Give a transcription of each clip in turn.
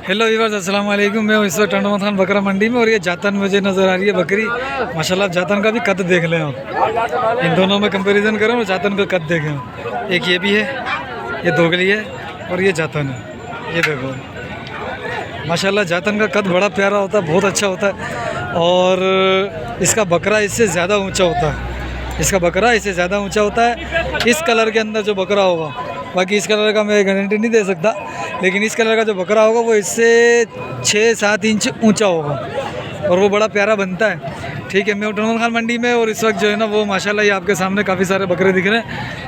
Hello viewers, अस्सलाम वालेकुम। मैं हूँ इस वक्त टंडोमा खान बकरा मंडी में और ये जातन मुझे नज़र आ रही है बकरी। माशाल्लाह जातन का भी कद देख लें आप, इन दोनों में कंपैरिजन करें और जातन का कद देखें। एक ये भी है, ये दोगली है और ये जातन है। ये देखो माशाल्लाह जातन का कद बड़ा प्यारा होता है, बहुत अच्छा होता है। और इसका बकरा इससे ज़्यादा ऊँचा होता है, इसका बकरा इससे ज़्यादा ऊँचा होता है इस कलर के अंदर जो बकरा होगा। बाकी इस कलर का मैं गारंटी नहीं दे सकता, लेकिन इस कलर का जो बकरा होगा वो इससे 6-7 इंच ऊंचा होगा और वो बड़ा प्यारा बनता है। ठीक है, मैं टंडोमा खान मंडी में और इस वक्त जो है ना वो माशाल्लाह ये आपके सामने काफ़ी सारे बकरे दिख रहे हैं,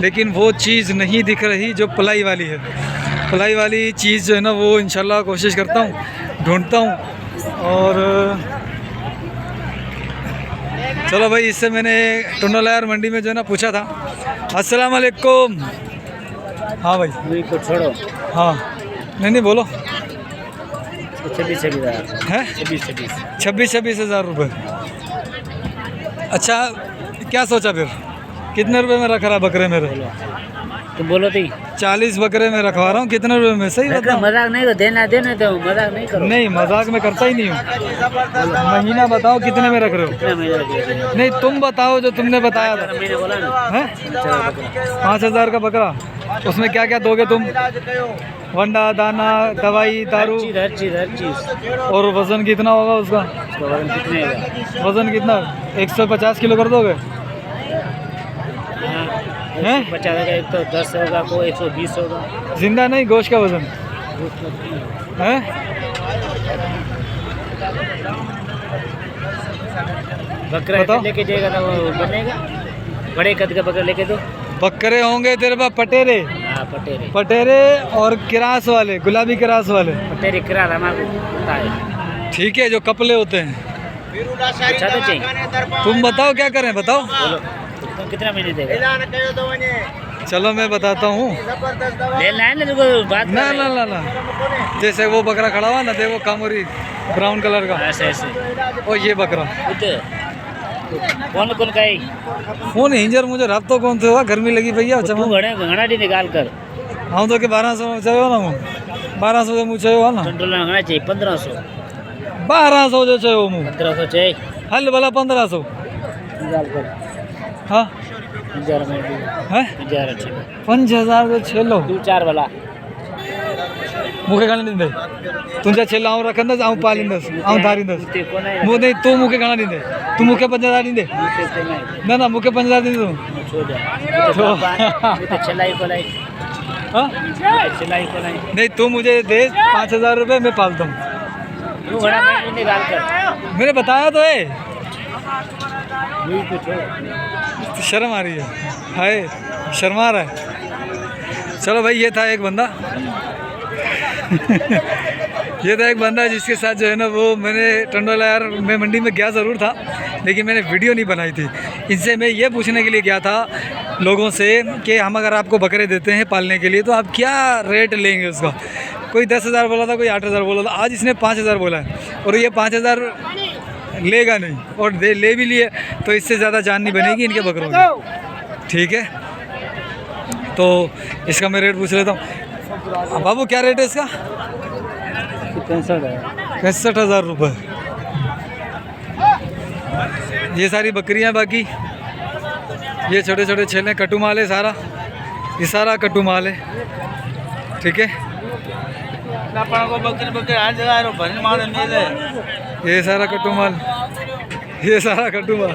लेकिन वो चीज़ नहीं दिख रही जो पलाई वाली है। पलाई वाली चीज़ जो है ना वो इंशाल्लाह कोशिश करता हूँ, ढूंढता हूँ। और चलो भाई, इससे मैंने टंडोला मंडी में जो है ना पूछा था। अस्सलाम वालेकुम। हाँ भाई तो छोड़ो। हाँ नहीं बोलो। 26 है 26 हज़ार रुपये। अच्छा, क्या सोचा फिर, कितने रुपए में रख रहा बकरे मेरे? तुम बोलो तो 40 बकरे में रखवा रहा हूँ। कितने रुपए में? सही बताओ। मजाक नहीं देना तो मजाक नहीं करो। नहीं, मजाक में करता ही नहीं हूँ। महीना बताओ कितने में रख रहे हो? नहीं, तुम बताओ जो तुमने बताया था। मैंने बोला ना, 5,000 का बकरा। उसमें क्या क्या दोगे तुम? वंडा, दाना, दवाई, दारू, हर चीज। और वजन कितना होगा उसका? वजन कितने का? वजन कितना? 150 किलो कर दोगे? हैं? 50 होगा, एक तो 10 होगा, कोई 120 होगा। जिंदा नहीं, गोश्त का वजन है? बकरा लेके जाएगा ना वो बनेगा। बड़े कद का बकरा लेके दो। बकरे होंगे तेरे पास पटेरे? हाँ, पटेरे। पटेरे और किरास वाले, गुलाबी किरास वाले। पटेरे किरास हमारे पता है। ठीक है, जो कपले होते हैं। अच्छा तो चाहिए। तुम बताओ क्या करें, बताओ। बोलो तुम कितना महीने देगा? चलो मैं बताता हूँ। लेना है ना तुमको बात ना ना ना ना, जैसे वो बकरा खड़ा हुआ ना, देखो कामोरी ब्राउन कलर का, ऐसे ऐसे। और ये बकरा कौन कौन का है? फोन हिंजर मुझे रब कौन थे हुआ, गर्मी लगी भैया। तू घड़ा डी निकाल कर। हम तो के 1200 में चाहिए ना, 1200 से मुँह चाहिए हो ना। कंट्रोल होना चाहिए 1500। 1200 जो चाहिए मुँह 1500 चाहिए। हल वाला 1500। निकाल कर। हाँ 1000 में है 1000 अच्छे 5000 जो छे लो 2-4 वाला मुखे खाने दींदे। तुझे छेला आऊं रखंदस, आऊं पालिंदस, आऊं धारिंदस। मुझे नहीं, तू मुखे खाना दींदे, तू मुखे 5000 दींदे। ना ना, मुखे 5000 दींदे तू। छोड़ दे तो चलाई को लाई। हाँ चलाई को लाई। नहीं, तू मुझे दे 5000 रुपये, मैं पालता हूँ। तू घड़ा में निकाल कर। मैंने बताया तो है। तो शर्म आ रही है, हाय शर्मा रहा है। चलो भाई, ये था एक बंदा ये था एक बंदा जिसके साथ जो है ना वो मैंने टंडोला मैं मंडी में गया ज़रूर था, लेकिन मैंने वीडियो नहीं बनाई थी। इनसे मैं ये पूछने के लिए गया था लोगों से कि हम अगर आपको बकरे देते हैं पालने के लिए तो आप क्या रेट लेंगे उसका। कोई 10,000 बोला था, कोई 8,000 बोला था। आज इसने 5,000 बोला है और ये 5,000 लेगा नहीं, और ले भी लिए तो इससे ज़्यादा जान नहीं बनेगी इनके बकरों की। ठीक है, तो इसका मैं रेट पूछ लेता हूँ। बाबू क्या रेट है इसका? 65,000 रुपये। ये सारी बकरियां, बाकी ये छोटे छोटे छेले, कट्टू माल है सारा, ये सारा कट्टू माल है। ठीक है, ये सारा कट्टू माल, ये सारा कट्टू माल।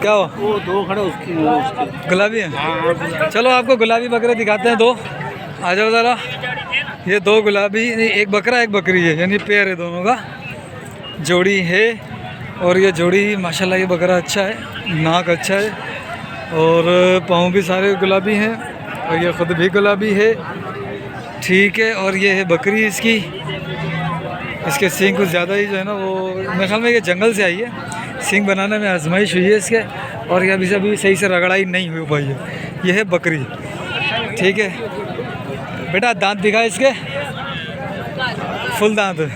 क्या हुआ? वो 2 खड़े उसकी गुलाबी है। चलो आपको गुलाबी बकरे दिखाते हैं 2। आ जाओ ज़रा। ये 2 गुलाबी, एक बकरा एक बकरी है, यानी पेयर है दोनों का, जोड़ी है। और ये जोड़ी माशाल्लाह, ये बकरा अच्छा है, नाक अच्छा है और पाँव भी सारे गुलाबी हैं और ये ख़ुद भी गुलाबी है। ठीक है, और ये है बकरी इसकी। इसके सींग कुछ ज़्यादा ही जो है ना वो, मेरे ख्याल में ये जंगल से आई है। सींग बनाने में आजमाइश हुई है इसके, और ये अभी से अभी सही से रगड़ाई नहीं हो पाई है। ये है बकरी। ठीक है बेटा, दांत दिखा इसके, फुल दांत है।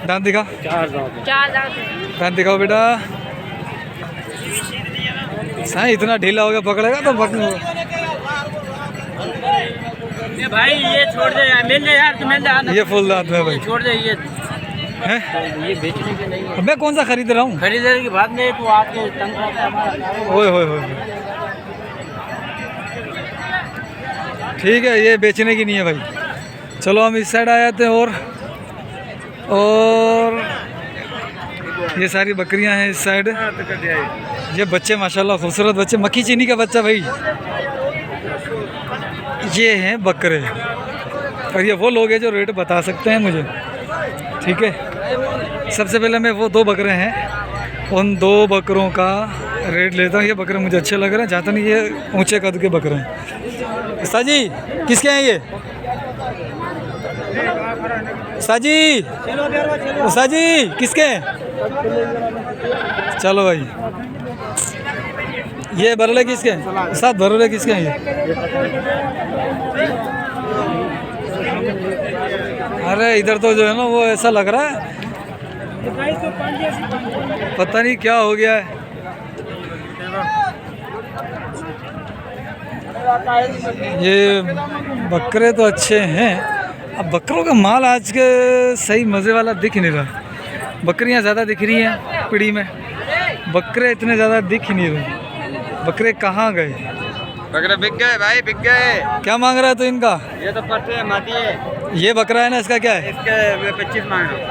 दांत दिखा, 4 दांत। दांत दिखाओ बेटा। साईं इतना ढीला हो गया पकड़ेगा तो ये भाई ये छोड़ दे यार, मिल जाए यार, तो मिल जाए। ये फुल दांत में भाई छोड़ दे ये है। ये बेचने के नहीं है। मैं कौन सा खरीद रहा हूँ? खरीदारी की बात नहीं, तू आके तंग करता ओए होए होए। ठीक है, ये बेचने की नहीं है भाई। चलो हम इस साइड आ जाते हैं। और ये सारी बकरियां हैं इस साइड। ये बच्चे माशाल्लाह खूबसूरत बच्चे, मक्खी चीनी का बच्चा भाई। ये हैं बकरे, और ये वो लोग हैं जो रेट बता सकते हैं मुझे। ठीक है, सबसे पहले मैं वो 2 बकरे हैं, उन 2 बकरों का रेट लेता हूँ। ये बकरे मुझे अच्छे लग रहे हैं, जाता नहीं ये ऊंचे कद के बकरे हैं। साजी किसके हैं ये? साजी साजी किसके हैं? चलो भाई, ये बरले किसके हैं? साथ बरले किसके हैं ये? अरे इधर तो जो है ना वो ऐसा लग रहा है पता नहीं क्या हो गया है। ये बकरे तो अच्छे हैं, अब बकरों का माल आज के सही मज़े वाला दिख नहीं रहा। बकरियां ज़्यादा दिख रही हैं पीढ़ी में, बकरे इतने ज़्यादा दिख ही नहीं रहे। बकरे कहाँ गए? बकरे बिक गए भाई, बिक गए। क्या मांग रहा है तो इनका? ये तो पट्टे हैं, माती है। ये बकरा है ना, इसका क्या है? इसके मैं 25 मांग रहा हूँ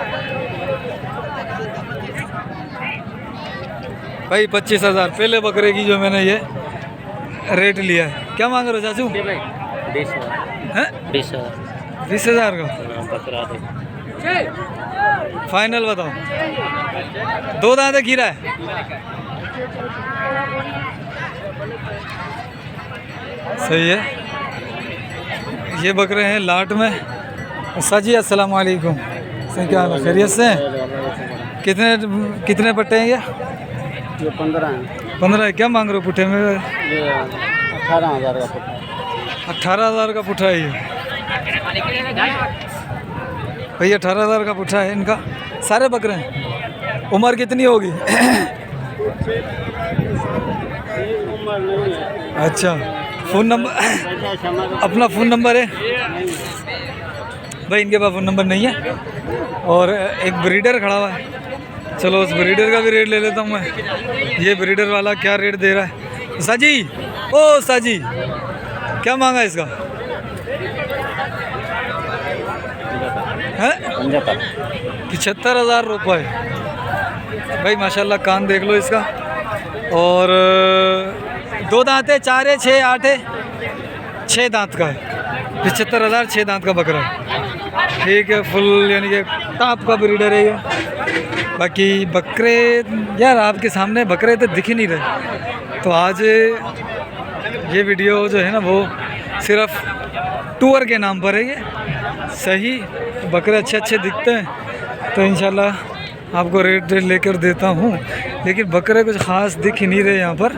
भाई 25,000 पहले बकरे की जो मैंने ये रेट लिया है। क्या मांग रहे हो चाचू? 20,000 का फाइनल बताओ। 2 दांत खीरा है। सही है। ये बकरे हैं लाट में। साजी अस्सलाम वालेकुम। सही, क्या हाल है? खैरियत से? कितने पट्टे हैं ये? 15 है। 15 है। क्या मांग रहे हो पुट्ठे में? ये 18,000 का पुट्ठा। 18,000 का पुट्ठा है ये भाई। 18,000 का पुट्ठा है इनका। सारे बकरे हैं। उम्र कितनी होगी? अच्छा, फ़ोन नंबर अपना फ़ोन नंबर है भाई? इनके पास फ़ोन नंबर नहीं है। और एक ब्रीडर खड़ा हुआ है, चलो उस ब्रीडर का भी रेट ले लेता हूँ मैं। ये ब्रीडर वाला क्या रेट दे रहा है? साजी, ओ साजी, क्या मांगा इसका? है 75,000 रुपये भाई। माशाल्लाह कान देख लो इसका। और 2 दांत है, 4 है, 6, 8 है, 6 दांत का है। 75,000 6 दांत का बकरा है। ठीक है, फुल यानी कि टॉप का ब्रीडर है ये। बाकी बकरे यार आपके सामने बकरे तो दिख ही नहीं रहे, तो आज ये वीडियो जो है ना वो सिर्फ टूर के नाम पर है। ये सही बकरे अच्छे दिखते हैं तो इंशाल्लाह आपको रेट लेकर देता हूँ, लेकिन बकरे कुछ ख़ास दिख ही नहीं रहे यहाँ पर।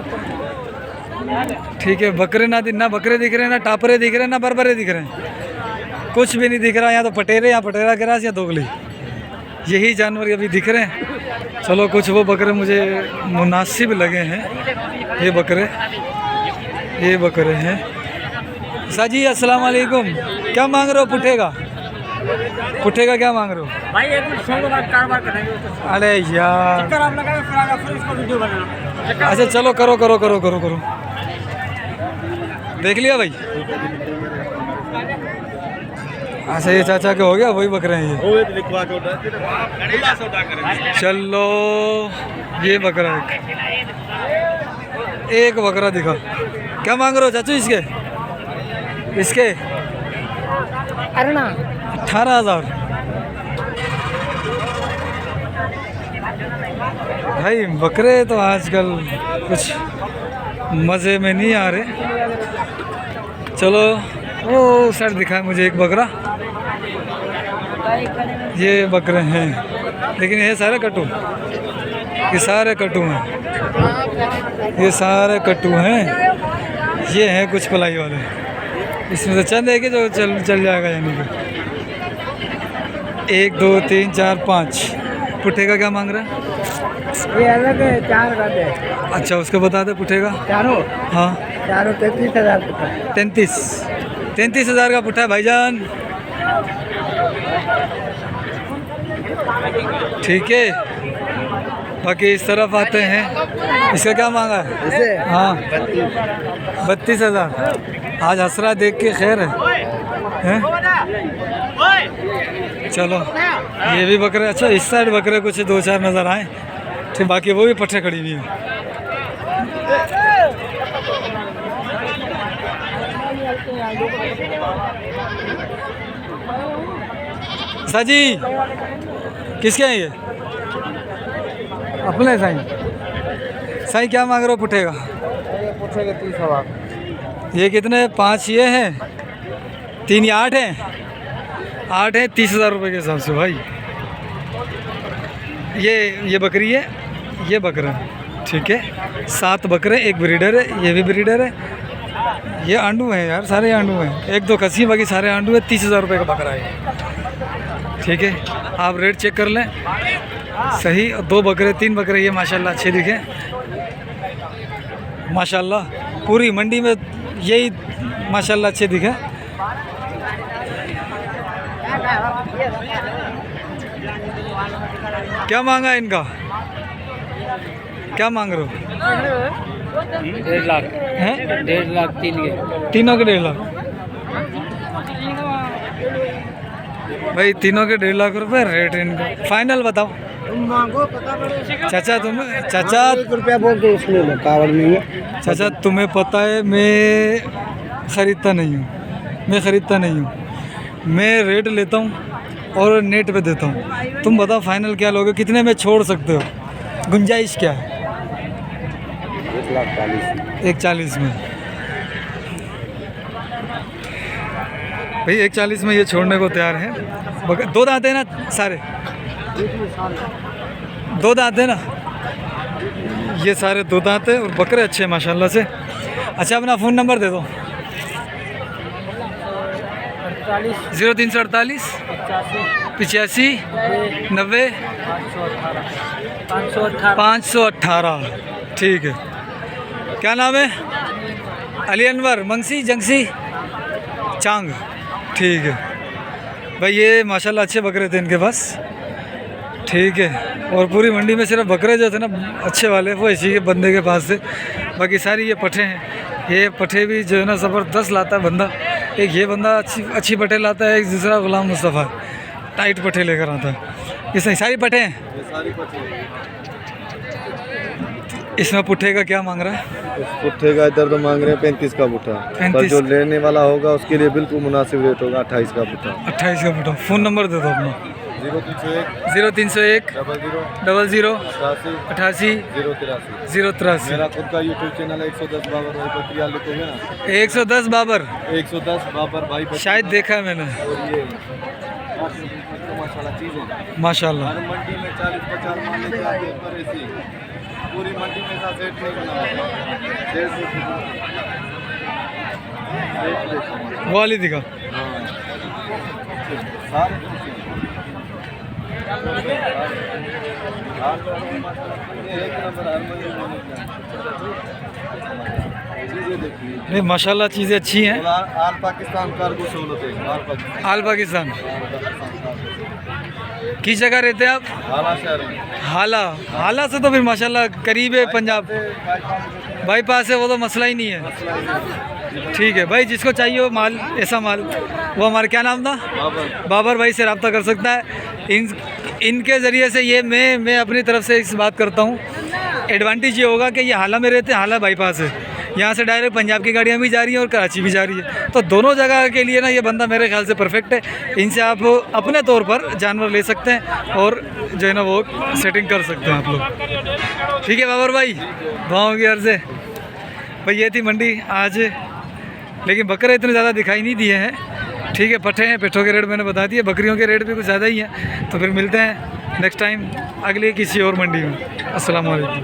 ठीक है, बकरे ना बकरे दिख रहे हैं, ना टापरे दिख रहे हैं, ना बरबरे दिख रहे हैं, कुछ भी नहीं दिख रहा। यहाँ तो पटेरे या पटेरा गिरास या दोगली, यही जानवर अभी दिख रहे हैं। चलो कुछ वो बकरे मुझे मुनासिब लगे हैं। ये बकरे हैं। साजी अस्सलाम वालेकुम। क्या मांग रहे हो पुट्ठे का? पुट्ठे का क्या मांग रहे हो भाई? एक कारोबार करेंगे। अरे यार, आप लगाए फिर इसको वीडियो बनाना। अच्छा चलो करो। देख लिया भाई? अच्छा, ये चाचा के हो गया, वही बकरे हैं ये। चलो ये बकरा एक बकरा दिखा। क्या मांग रहे हो चाचू इसके? 18,000 भाई। बकरे तो आजकल कुछ मज़े में नहीं आ रहे। चलो वो सर दिखा मुझे एक बकरा। ये बकरे हैं, लेकिन ये सारे कट्टू, ये सारे कट्टू हैं। ये हैं कुछ पलाई वाले, इसमें से चंद है कि जो चल जाएगा। यानी कि 1 2 3 4 5। पुट्ठे का क्या मांग रहा है? ये अलग है, 4 का दे। अच्छा उसका बता दे पुट्ठे का। चारों हाँ 33,000 पुट्ठा। 33,000 का पुट्ठा है भाईजान। ठीक है, बाकी इस तरफ आते हैं। इसका क्या मांगा है? इसे हाँ 32,000। आज हसरा देख के खैर है? चलो ये भी बकरे। अच्छा इस साइड बकरे कुछ 2-4 नज़र आए, ठीक, बाकी वो भी पट्टे खड़ी हुई हैं। साजी किसके हैं ये? अपने साईं क्या मांग रहे हो पुट्ठे का? पुट्ठे के 30,000। ये कितने? 5 ये हैं, 3 या 8 हैं? 8 है 30,000 रुपये के हिसाब से भाई। ये बकरी है, ये बकरा है, ठीक है। 7 बकरे, एक ब्रीडर है, ये भी ब्रीडर है। ये आंडू हैं यार, सारे आंडू हैं, 1-2 खसी, बाकी सारे आंडू है। 30,000 रुपये का बकरा है, ठीक है। आप रेट चेक कर लें सही। 2 बकरे 3 बकरे ये माशाल्लाह अच्छे दिखे, माशाल्लाह पूरी मंडी में यही माशाल्लाह अच्छे दिखे। क्या मांगा है इनका? क्या मांग रहे हो? 1.5 लाख हैं? 1.5 लाख 3 के। तीनों के 1.5 लाख भाई, तीनों के 1.5 लाख रुपए रेट इनका। फाइनल बताओ तुम मांगो, पता पड़े। चाचा। चाचा 1 रुपया बोल दो, उसमें लो, कावड़ नहीं है। चाचा तुम्हें पता है मैं ख़रीदता नहीं हूँ, मैं रेट लेता हूँ और नेट पे देता हूँ। तुम बताओ फाइनल क्या लोगे, कितने में छोड़ सकते हो? गुंजाइश क्या है? 1,40 में भाई, 1,40 में ये छोड़ने को तैयार है। 2 दांत है ना सारे? 2 दांत है ना? ये सारे 2 दांत है और बकरे अच्छे हैं माशाल्लाह से। अच्छा अपना फ़ोन नंबर दे दो। 0348 85 90 518। ठीक है। क्या नाम है? अली अनवर मंगसी जंगसी चांग, ठीक है भाई। ये माशाल्लाह अच्छे बकरे थे इनके पास, ठीक है। और पूरी मंडी में सिर्फ बकरे जो थे ना अच्छे वाले, वो इसी के बंदे के पास थे। बाकी सारी ये पठे हैं। ये पठे भी जो है ना ज़बरदस्त लाता है बंदा। एक ये बंदा अच्छी पठे लाता है, एक दूसरा गुलाम मुस्तफ़ा टाइट पठे लेकर आता है। ये सारी पठे हैं। इसमें पुट्ठे का क्या मांग रहा है? उस पुट्ठे का इधर तो मांग रहे हैं 35 का पुट्ठा, पर जो लेने वाला होगा उसके लिए बिल्कुल मुनासिब रेट होगा 28 का पुट्ठा। 28 का पुट्ठा। फ़ोन नंबर दे दो अपना। 0301 00 88 083। मेरा खुद का यूट्यूब चैनल है 110 बाबर भाई बकरिया, लिखोगे ना 110 बाबर। 110 बाबर भाई बकरिया। शायद देखा है मैंने। और ये माशाल्लाह चीज़ें, माशाल्लाह हर मंडी में 40-50 मान लेते आते हैं, पर ऐसी पूरी मंडी में ऐसा सेट नहीं बना है। वाली दिखा। नहीं माशाल्लाह चीज़ें अच्छी हैं। आल पाकिस्तान कार्गो सहूलत है। आल पाकिस्तान किस जगह रहते हैं आप? हाला शहर में। हाला से तो फिर माशाल्लाह करीब है पंजाब, बाईपास है, वो तो मसला ही नहीं है। ठीक है भाई, जिसको चाहिए वो माल, ऐसा माल, वो हमारे क्या नाम था? बाबर भाई से रब्ता कर सकता है। इनके ज़रिए से ये मैं अपनी तरफ से इस बात करता हूँ। एडवांटेज ये होगा कि ये हाला में रहते हैं, हाला बाईपास है, यहाँ से डायरेक्ट पंजाब की गाड़ियाँ भी जा रही हैं और कराची भी जा रही है। तो दोनों जगह के लिए ना ये बंदा मेरे ख्याल से परफेक्ट है। इनसे आप अपने तौर पर जानवर ले सकते हैं और जो है ना वो सेटिंग कर सकते हैं आप लोग। ठीक है बाबर भाई, दुआओं की अर्ज़ है भाई। ये थी मंडी आज, लेकिन बकरे इतने ज़्यादा दिखाई नहीं दिए हैं। ठीक है, पट्ठे हैं, पेठों के रेट मैंने बता दिए, बकरियों के रेट भी कुछ ज़्यादा ही हैं। तो फिर मिलते हैं नेक्स्ट टाइम अगली किसी और मंडी में। अस्सलाम वालेकुम।